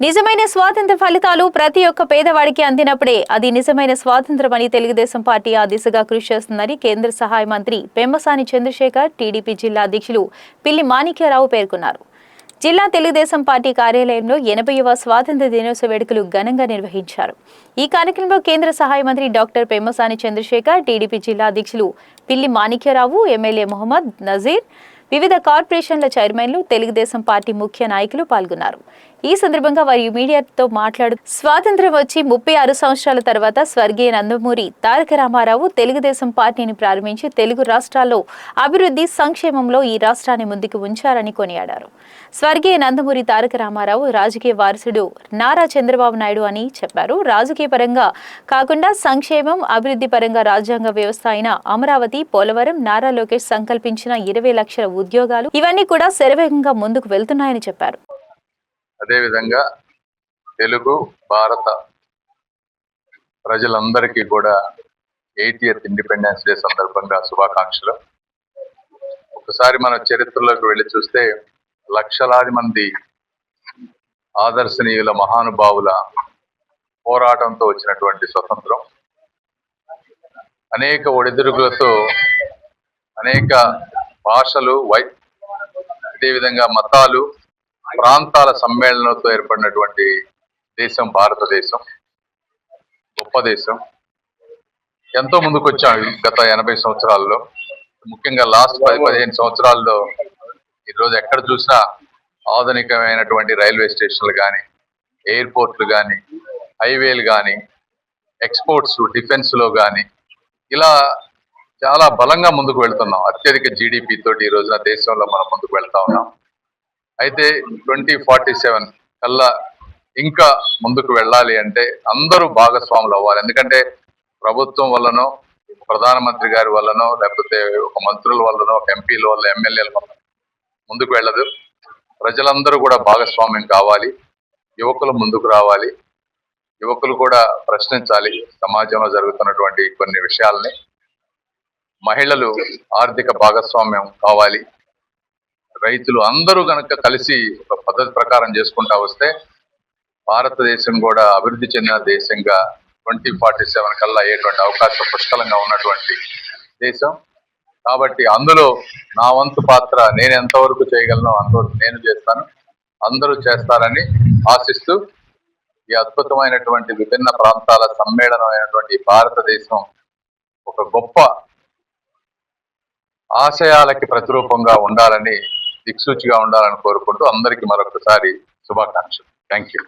నిజమైన స్వాతంత్ర ఫలితాలు ప్రతి ఒక్క పేదవాడికి అందినప్పుడే అది నిజమైన స్వాతంత్రమని తెలుగుదేశం పార్టీ ఆ దిశగా కృషి చేస్తుందని కేంద్ర సహాయ మంత్రి పెమ్మసాని చంద్రశేఖర్ టీడీపీ జిల్లా అధ్యక్షులు పిల్లి మాణిక్యరావు పేర్కొన్నారు. జిల్లా తెలుగుదేశం పార్టీ కార్యాలయంలో 80వ స్వాతంత్ర దినోత్సవ వేడుకలు ఘనంగా నిర్వహించారు. ఈ కార్యక్రమంలో కేంద్ర సహాయ మంత్రి డాక్టర్ పెమ్మసాని చంద్రశేఖర్, టీడీపీ జిల్లా అధ్యక్షులు పిల్లి మాణిక్యరావు, ఎమ్మెల్యే మొహమ్మద్ నజీర్, వివిధ కార్పొరేషన్ల చైర్మన్లు, తెలుగుదేశం పార్టీ ముఖ్య నాయకులు పాల్గొన్నారు. ఈ సందర్భంగా వారు మీడియాతో మాట్లాడుతూ స్వాతంత్ర్యం వచ్చి 36 సంవత్సరాల తర్వాత స్వర్గీయ నందమూరి తారక రామారావు తెలుగుదేశం పార్టీని ప్రారంభించి తెలుగు రాష్ట్రాల్లో అభివృద్ధి సంక్షేమంలో ఈ రాష్ట్రాన్ని ముందుకు ఉంచారని కొనియాడారు. స్వర్గీయ నందమూరి తారక రామారావు రాజకీయ వారసుడు నారా చంద్రబాబు నాయుడు అని చెప్పారు. రాజకీయ పరంగా కాకుండా సంక్షేమం, అభివృద్ధి పరంగా రాజ్యాంగ వ్యవస్థ అయిన అమరావతి, పోలవరం, నారా లోకేష్ సంకల్పించిన 20 లక్షల ఉద్యోగాలు ఇవన్నీ కూడా శరవేగంగా ముందుకు వెళ్తున్నాయని చెప్పారు. అదేవిధంగా తెలుగు భారత ప్రజలందరికీ కూడా 80th ఇండిపెండెన్స్ డే సందర్భంగా శుభాకాంక్షలు. ఒకసారి మన చరిత్రలోకి వెళ్ళి చూస్తే లక్షలాది మంది ఆదర్శనీయుల మహానుభావుల పోరాటంతో వచ్చినటువంటి స్వతంత్రం, అనేక ఒడిదుడుకులతో అనేక భాషలు, అదేవిధంగా మతాలు, ప్రాంతాల సమ్మేళనంతో ఏర్పడినటువంటి దేశం భారతదేశం. గొప్ప దేశం. ఎంతో ముందుకు వచ్చాం గత 80 సంవత్సరాల్లో. ముఖ్యంగా లాస్ట్ 10-15 సంవత్సరాల్లో ఈరోజు ఎక్కడ చూసినా ఆధునికమైనటువంటి రైల్వే స్టేషన్లు కానీ, ఎయిర్పోర్ట్లు కానీ, హైవేలు కానీ, ఎక్స్పోర్ట్స్, డిఫెన్స్లో కానీ ఇలా చాలా బలంగా ముందుకు వెళ్తున్నాం. అత్యధిక జీడిపి తోటి ఈ రోజున దేశంలో మనం ముందుకు వెళ్తా ఉన్నాం. అయితే 2047 కల్లా ఇంకా ముందుకు వెళ్ళాలి అంటే అందరూ భాగస్వాములు అవ్వాలి. ఎందుకంటే ప్రభుత్వం వల్లనో, ప్రధానమంత్రి గారి వల్లనో, లేకపోతే ఒక మంత్రుల వల్లనో, ఒక ఎంపీల వల్ల, ఎమ్మెల్యేల వల్ల ముందుకు వెళ్ళదు. ప్రజలందరూ కూడా భాగస్వామ్యం కావాలి. యువకులు ముందుకు రావాలి. యువకులు కూడా ప్రశ్నించాలి సమాజంలో జరుగుతున్నటువంటి కొన్ని విషయాల్ని. మహిళలు ఆర్థిక భాగస్వామ్యం కావాలి. రైతులు అందరూ కనుక కలిసి ఒక పద్ధతి ప్రకారం చేసుకుంటా వస్తే భారతదేశం కూడా అభివృద్ధి చెందిన దేశంగా 2047 కల్లా అయ్యేటువంటి అవకాశం పుష్కలంగా ఉన్నటువంటి దేశం. కాబట్టి అందులో నా వంతు పాత్ర నేను ఎంతవరకు చేయగలను అంతవరకు నేను చేస్తాను, అందరూ చేస్తారని ఆశిస్తూ ఈ అద్భుతమైనటువంటి విభిన్న ప్రాంతాల సమ్మేళనం అయినటువంటి భారతదేశం ఒక గొప్ప ఆశయాలకి ప్రతిరూపంగా ఉండాలని, దిక్సూచిగా ఉండాలని కోరుకుంటూ అందరికీ మరొకసారి శుభాకాంక్షలు. Thank you.